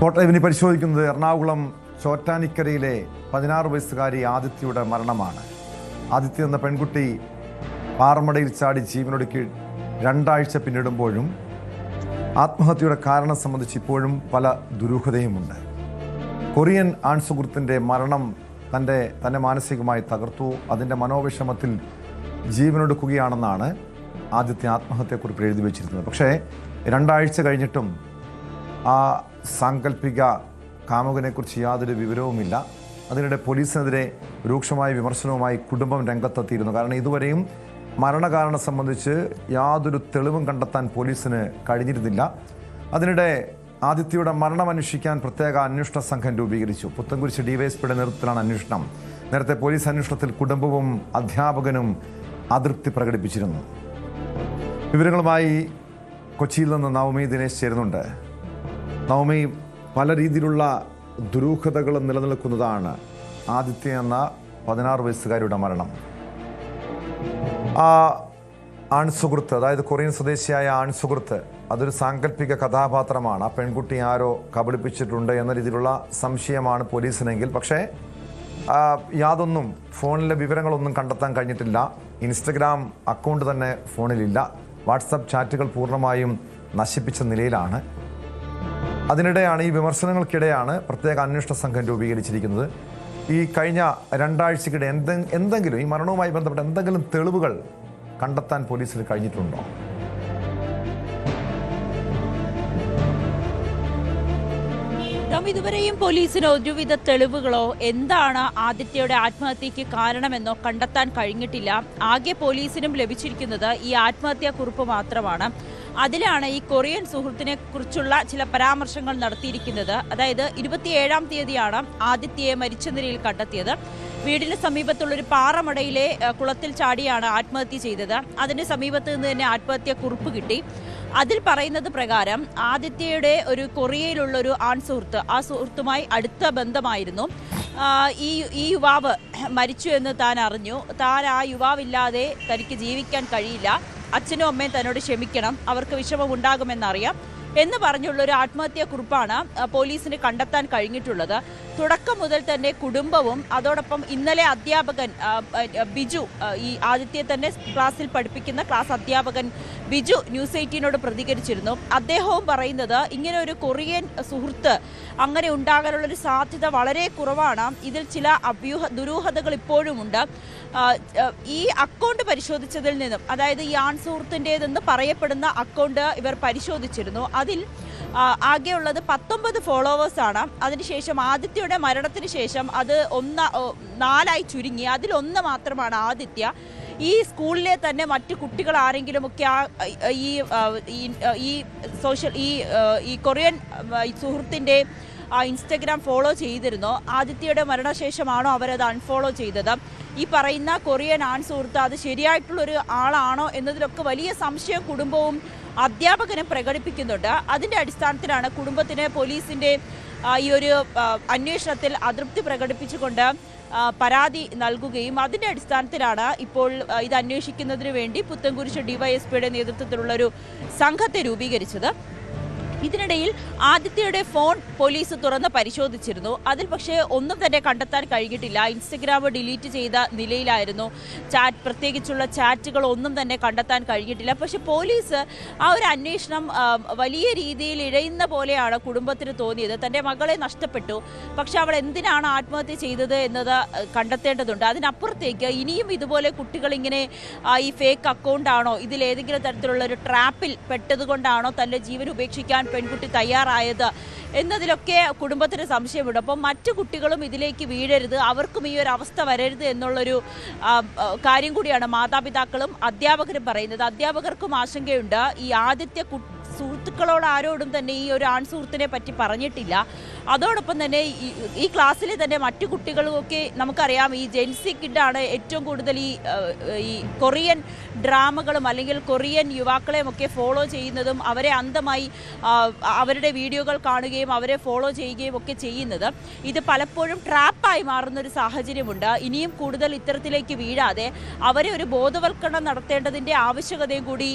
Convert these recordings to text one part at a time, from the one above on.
കോട്ടയവിനി പരിശോധിക്കുന്നത് എറണാകുളം ചോറ്റാനിക്കരയിലെ 16 വയസ്സുകാരി ആദിത്യയുടെ മരണമാണ്. ആദിത്യ എന്ന പെൺകുട്ടി പാറമടയിൽ ചാടി ജീവനൊടുക്കി 2 ആഴ്ച പിന്നിടുമ്പോഴും ആത്മഹത്യയുടെ കാരണം സംബന്ധിച്ച് ഇപ്പോഴും പല ദുരൂഹതയുമുണ്ട്. കൊറിയൻ ആൺസുഹൃത്തിൻ്റെ മരണം തന്നെ മാനസികമായി തകർത്തു. അതിൻ്റെ മനോവിഷമത്തിൽ ജീവനൊടുക്കുകയാണെന്നാണ് ആദിത്യ ആത്മഹത്യക്കുറിപ്പിൽ എഴുതി വച്ചിരുന്നത്. പക്ഷേ 2 ആഴ്ച കഴിഞ്ഞിട്ടും ആ സാങ്കല്പിക കാമുകനെക്കുറിച്ച് യാതൊരു വിവരവുമില്ല. അതിനിടെ പോലീസിനെതിരെ രൂക്ഷമായ വിമർശനവുമായി കുടുംബം രംഗത്തെത്തിയിരുന്നു. കാരണം ഇതുവരെയും മരണകാരണം സംബന്ധിച്ച് യാതൊരു തെളിവും കണ്ടെത്താൻ പോലീസിന് കഴിഞ്ഞിരുന്നില്ല. അതിനിടെ ആദിത്യയുടെ മരണം അന്വേഷിക്കാൻ പ്രത്യേക അന്വേഷണ സംഘം രൂപീകരിച്ചു. പുത്തൻകുരിശ് ഡിവൈഎസ്പിയുടെ നേതൃത്വത്തിലാണ് അന്വേഷണം. നേരത്തെ പോലീസ് അന്വേഷണത്തിൽ കുടുംബവും അധ്യാപകനും അതൃപ്തി പ്രകടിപ്പിച്ചിരുന്നു. വിവരങ്ങളുമായി കൊച്ചിയിൽ നിന്ന് നവമി ദിനേശ് ചേരുന്നുണ്ട്. നവമി, പല രീതിയിലുള്ള ദുരൂഹതകൾ നിലനിൽക്കുന്നതാണ് ആദിത്യ എന്ന 16 വയസ്സുകാരിയുടെ മരണം. ആ ആൺസുഹൃത്ത്, അതായത് കൊറിയൻ സ്വദേശിയായ ആൺസുഹൃത്ത്, അതൊരു സാങ്കല്പിക കഥാപാത്രമാണ്. ആ പെൺകുട്ടി ആരോ കബളിപ്പിച്ചിട്ടുണ്ട് എന്ന രീതിയിലുള്ള സംശയമാണ് പോലീസിനെങ്കിൽ. പക്ഷേ യാതൊന്നും, ഫോണിലെ വിവരങ്ങളൊന്നും കണ്ടെത്താൻ കഴിഞ്ഞിട്ടില്ല. ഇൻസ്റ്റഗ്രാം അക്കൗണ്ട് തന്നെ ഫോണിലില്ല. വാട്സപ്പ് ചാറ്റുകൾ പൂർണ്ണമായും നശിപ്പിച്ച നിലയിലാണ്. അതിനിടെയാണ്, ഈ വിമർശനങ്ങൾക്കിടെയാണ് പ്രത്യേക അന്വേഷണ സംഘം രൂപീകരിച്ചിരിക്കുന്നത്. ഈ കഴിഞ്ഞ 2 ആഴ്ചക്കിടെ എന്തെങ്കിലും ഈ മരണവുമായി ബന്ധപ്പെട്ട എന്തെങ്കിലും തെളിവുകൾ കണ്ടെത്താൻ പോലീസിന് കഴിഞ്ഞിട്ടുണ്ടോ? ഇതുവരെയും പോലീസിന് ഒരുവിധ തെളിവുകളോ എന്താണ് ആദിത്യയുടെ ആത്മഹത്യക്ക് കാരണമെന്നോ കണ്ടെത്താൻ കഴിഞ്ഞിട്ടില്ല. ആകെ പോലീസിനും ലഭിച്ചിരിക്കുന്നത് ഈ ആത്മഹത്യാ കുറിപ്പ് മാത്രമാണ്. അതിലാണ് ഈ കൊറിയൻ സുഹൃത്തിനെ കുറിച്ചുള്ള ചില പരാമർശങ്ങൾ നടത്തിയിരിക്കുന്നത്. അതായത് 27-ാം തീയതിയാണ് ആദിത്യയെ മരിച്ച നിലയിൽ കണ്ടെത്തിയത്. വീടിന് സമീപത്തുള്ളൊരു പാറമടയിലെ കുളത്തിൽ ചാടിയാണ് ആത്മഹത്യ ചെയ്തത്. അതിന് സമീപത്ത് നിന്ന് തന്നെ ആത്മഹത്യാ കുറിപ്പ് കിട്ടി. അതിൽ പറയുന്നത് പ്രകാരം ആദിത്യയുടെ ഒരു കൊറിയയിലുള്ളൊരു ആൺസുഹൃത്ത്, ആ സുഹൃത്തുമായി അടുത്ത ബന്ധമായിരുന്നു. ഈ യുവാവ് മരിച്ചു എന്ന് താൻ അറിഞ്ഞു. താൻ ആ യുവാവില്ലാതെ തനിക്ക് ജീവിക്കാൻ കഴിയില്ല, അച്ഛനും അമ്മയും തന്നോട് ക്ഷമിക്കണം, അവർക്ക് വിഷമമുണ്ടാകുമെന്നറിയാം എന്ന് പറഞ്ഞുള്ളൊരു ആത്മഹത്യാ കുറിപ്പാണ് പോലീസിന് കണ്ടെത്താൻ കഴിഞ്ഞിട്ടുള്ളത്. തുടക്കം മുതൽ തന്നെ കുടുംബവും അതോടൊപ്പം ഇന്നലെ അധ്യാപകൻ ബിജു, ഈ ആദിത്യയെ തന്നെ ക്ലാസ്സിൽ പഠിപ്പിക്കുന്ന ക്ലാസ് അധ്യാപകൻ ബിജു ന്യൂസ് 18നോട് പ്രതികരിച്ചിരുന്നു. അദ്ദേഹവും പറയുന്നത് ഇങ്ങനെ ഒരു കൊറിയൻ സുഹൃത്ത് അങ്ങനെ ഉണ്ടാകാനുള്ളൊരു സാധ്യത വളരെ കുറവാണ്. ഇതിൽ ചില ദുരൂഹതകൾ ഇപ്പോഴുമുണ്ട്. ഈ അക്കൗണ്ട് പരിശോധിച്ചതിൽ നിന്നും, അതായത് ഈ ആൺ സുഹൃത്തിൻ്റെതെന്ന് പറയപ്പെടുന്ന അക്കൗണ്ട് ഇവർ പരിശോധിച്ചിരുന്നു. അതിൽ ആകെയുള്ളത് 19 ഫോളോവേഴ്സാണ്. അതിനുശേഷം ആദിത്യയുടെ മരണത്തിന് ശേഷം അത് 4 ചുരുങ്ങി. അതിലൊന്ന് മാത്രമാണ് ആദിത്യ. ഈ സ്കൂളിലെ തന്നെ മറ്റു കുട്ടികൾ ആരെങ്കിലുമൊക്കെ ഈ കൊറിയൻ സുഹൃത്തിൻ്റെ ഇൻസ്റ്റഗ്രാം ഫോളോ ചെയ്തിരുന്നോ? ആദിത്യയുടെ മരണശേഷമാണോ അവരത് അൺഫോളോ ചെയ്തത്? ഈ പറയുന്ന കൊറിയൻ ആൺ സുഹൃത്ത് അത് ശരിയായിട്ടുള്ളൊരു ആളാണോ എന്നതിലൊക്കെ വലിയ സംശയം കുടുംബവും അധ്യാപകനും പ്രകടിപ്പിക്കുന്നുണ്ട്. അതിൻ്റെ അടിസ്ഥാനത്തിലാണ് കുടുംബത്തിന് പോലീസിൻ്റെ ഈ ഒരു അന്വേഷണത്തിൽ അതൃപ്തി പ്രകടിപ്പിച്ചുകൊണ്ട് പരാതി നൽകുകയും അതിൻ്റെ അടിസ്ഥാനത്തിലാണ് ഇപ്പോൾ ഇത് അന്വേഷിക്കുന്നതിന് വേണ്ടി പുത്തൻകുരിശ് ഡിവൈഎസ്പിയുടെ നേതൃത്വത്തിലുള്ളൊരു സംഘത്തെ രൂപീകരിച്ചത്. ഇതിനിടയിൽ ആദിത്യയുടെ ഫോൺ പോലീസ് തുറന്ന് പരിശോധിച്ചിരുന്നു. അതിൽ പക്ഷേ ഒന്നും തന്നെ കണ്ടെത്താൻ കഴിഞ്ഞിട്ടില്ല. ഇൻസ്റ്റഗ്രാം ഡിലീറ്റ് ചെയ്ത നിലയിലായിരുന്നു. പ്രത്യേകിച്ചുള്ള ചാറ്റുകൾ ഒന്നും തന്നെ കണ്ടെത്താൻ കഴിഞ്ഞിട്ടില്ല. പക്ഷെ പോലീസ് ആ ഒരു അന്വേഷണം വലിയ രീതിയിൽ ഇഴയുന്ന പോലെയാണ് കുടുംബത്തിന് തോന്നിയത്. തൻ്റെ മകളെ നഷ്ടപ്പെട്ടു, പക്ഷെ അവൾ എന്തിനാണ് ആത്മഹത്യ ചെയ്തത് എന്നത് കണ്ടെത്തേണ്ടതുണ്ട്. അതിനപ്പുറത്തേക്ക് ഇനിയും ഇതുപോലെ കുട്ടികൾ ഇങ്ങനെ ഈ ഫേക്ക് അക്കൗണ്ടാണോ, ഇതിലേതെങ്കിലും തരത്തിലുള്ള ഒരു ട്രാപ്പിൽ പെട്ടതുകൊണ്ടാണോ തൻ്റെ ജീവൻ ഉപേക്ഷിക്കാൻ പെൺകുട്ടി തയ്യാറായത് എന്നതിലൊക്കെ കുടുംബത്തിന് സംശയമുണ്ട്. അപ്പം മറ്റു കുട്ടികളും ഇതിലേക്ക് വീഴരുത്, അവർക്കും ഈ ഒരു അവസ്ഥ വരരുത് എന്നുള്ളൊരു കാര്യം കൂടിയാണ് മാതാപിതാക്കളും അധ്യാപകരും പറയുന്നത്. അധ്യാപകർക്കും ആശങ്കയുണ്ട്. ഈ ആദിത്യ സുഹൃത്തുക്കളോട് ആരോടും തന്നെ ഈ ഒരു ആൺ സുഹൃത്തിനെ പറ്റി പറഞ്ഞിട്ടില്ല. അതോടൊപ്പം തന്നെ ഈ ക്ലാസ്സിലെ തന്നെ മറ്റു കുട്ടികളുമൊക്കെ നമുക്കറിയാം, ഈ ജെൻസി കിഡാണ് ഏറ്റവും കൂടുതൽ ഈ കൊറിയൻ ഡ്രാമകളും അല്ലെങ്കിൽ കൊറിയൻ യുവാക്കളെയും ഒക്കെ ഫോളോ ചെയ്യുന്നതും അവരെ അന്ധമായി അവരുടെ വീഡിയോകൾ കാണുകയും അവരെ ഫോളോ ചെയ്യുകയും ഒക്കെ ചെയ്യുന്നത്. ഇത് പലപ്പോഴും ട്രാപ്പായി മാറുന്നൊരു സാഹചര്യമുണ്ട്. ഇനിയും കൂടുതൽ ഇത്തരത്തിലേക്ക് വീഴാതെ അവരെ ഒരു ബോധവൽക്കരണം നടത്തേണ്ടതിൻ്റെ ആവശ്യകതയും കൂടി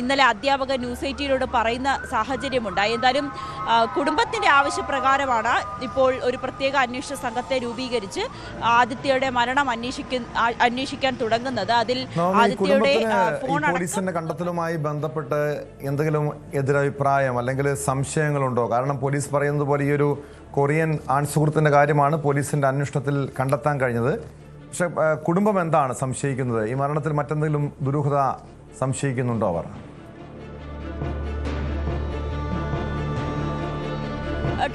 ഇന്നലെ അധ്യാപകൻ ന്യൂസ് 18നോട് പറയുന്ന സാഹചര്യമുണ്ടായി. എന്തായാലും കുടുംബത്തിൻ്റെ ആവശ്യപ്രകാരമാണ് ഇപ്പോൾ ഒരു പ്രത്യേക അന്വേഷണ സംഘത്തെ രൂപീകരിച്ച് ആദിത്യയുടെ മരണം അന്വേഷിക്കാൻ തുടങ്ങുന്നത്. അതിൽ ആദിത്യയുടെ ഫോൺ പോലീസിന്റെ കണ്ടെത്തലുമായി ബന്ധപ്പെട്ട് എന്തെങ്കിലും എതിരഭിപ്രായം അല്ലെങ്കിൽ സംശയങ്ങളുണ്ടോ? കാരണം പോലീസ് പറയുന്നത് പോലെ ഈ ഒരു കൊറിയൻ ആൺസുഹൃത്തിന്റെ കാര്യമാണ് പോലീസിന്റെ അന്വേഷണത്തിൽ കണ്ടെത്താൻ കഴിഞ്ഞത്. പക്ഷെ കുടുംബം എന്താണ് സംശയിക്കുന്നത്? ഈ മരണത്തിൽ മറ്റെന്തെങ്കിലും ദുരൂഹത സംശയിക്കുന്നുണ്ടോ അവർ?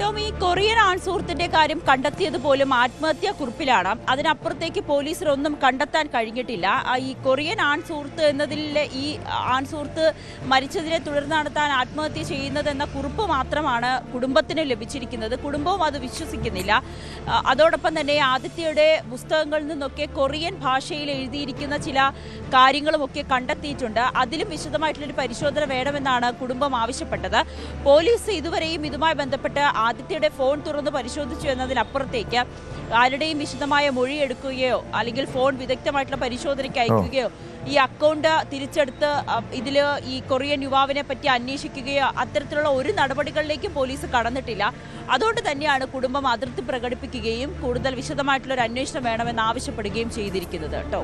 ടോം, ഈ കൊറിയൻ ആൺസുഹൃത്തിന്റെ കാര്യം കണ്ടെത്തിയത് പോലും ആത്മഹത്യാ കുറിപ്പിലാണ്. അതിനപ്പുറത്തേക്ക് പോലീസിനൊന്നും കണ്ടെത്താൻ കഴിഞ്ഞിട്ടില്ല. ഈ കൊറിയൻ ആൺസുഹൃത്ത് എന്നതിൽ ഈ ആൺസുഹൃത്ത് മരിച്ചതിനെ തുടർന്നാണ് താൻ ആത്മഹത്യ ചെയ്യുന്നതെന്ന കുറിപ്പ് മാത്രമാണ് കുടുംബത്തിന് ലഭിച്ചിരിക്കുന്നത്. കുടുംബവും അത് വിശ്വസിക്കുന്നില്ല. അതോടൊപ്പം തന്നെ ആദിത്യയുടെ പുസ്തകങ്ങളിൽ നിന്നൊക്കെ കൊറിയൻ ഭാഷയിൽ എഴുതിയിരിക്കുന്ന ചില കാര്യങ്ങളുമൊക്കെ കണ്ടെത്തിയിട്ടുണ്ട്. അതിലും വിശദമായിട്ടുള്ളൊരു പരിശോധന വേണമെന്നാണ് കുടുംബം ആവശ്യപ്പെട്ടത്. പോലീസ് ഇതുവരെയും ഇതുമായി ബന്ധപ്പെട്ട് ആദിത്യയുടെ ഫോൺ തുറന്ന് പരിശോധിച്ചു എന്നതിനപ്പുറത്തേക്ക് ആരുടെയും വിശദമായ മൊഴി എടുക്കുകയോ അല്ലെങ്കിൽ ഫോൺ വിദഗ്ധമായിട്ടുള്ള പരിശോധനയ്ക്ക് അയക്കുകയോ ഈ അക്കൗണ്ട് തിരിച്ചെടുത്ത് ഇതിൽ ഈ കൊറിയൻ യുവാവിനെ പറ്റി അന്വേഷിക്കുകയോ അത്തരത്തിലുള്ള ഒരു നടപടികളിലേക്കും പോലീസ് കടന്നിട്ടില്ല. അതുകൊണ്ട് തന്നെയാണ് കുടുംബം അതൃപ്തി പ്രകടിപ്പിക്കുകയും കൂടുതൽ വിശദമായിട്ടുള്ള ഒരു അന്വേഷണം വേണമെന്ന് ആവശ്യപ്പെടുകയും ചെയ്തിരിക്കുന്നത്. കേട്ടോ,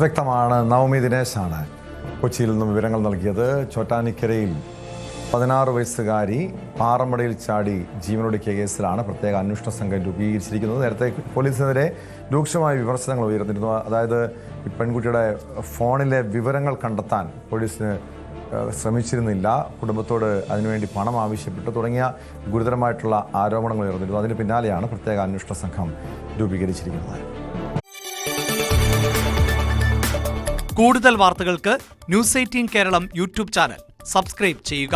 വ്യക്തമാണ്. നവമി ദിനേശാണ് കൊച്ചിയിൽ നിന്നും വിവരങ്ങൾ നൽകിയത്. ചോറ്റാനിക്കരയിൽ 16 വയസ്സുകാരി പാറമടയിൽ ചാടി ജീവനൊടുക്കിയ കേസിലാണ് പ്രത്യേക അന്വേഷണ സംഘം രൂപീകരിച്ചിരിക്കുന്നത്. നേരത്തെ പോലീസിനെതിരെ രൂക്ഷമായ വിമർശനങ്ങൾ ഉയർന്നിരുന്നു. അതായത് ഈ പെൺകുട്ടിയുടെ ഫോണിലെ വിവരങ്ങൾ കണ്ടെത്താൻ പോലീസിന് ശ്രമിച്ചിരുന്നില്ല, കുടുംബത്തോട് അതിനുവേണ്ടി പണം ആവശ്യപ്പെട്ടു തുടങ്ങിയ ഗുരുതരമായിട്ടുള്ള ആരോപണങ്ങൾ ഉയർന്നിരുന്നു. അതിന് പിന്നാലെയാണ് പ്രത്യേക അന്വേഷണ സംഘം രൂപീകരിച്ചിരിക്കുന്നത്. കൂടുതൽ വാർത്തകൾക്ക് News 18 Keralam YouTube channel subscribe ചെയ്യുക.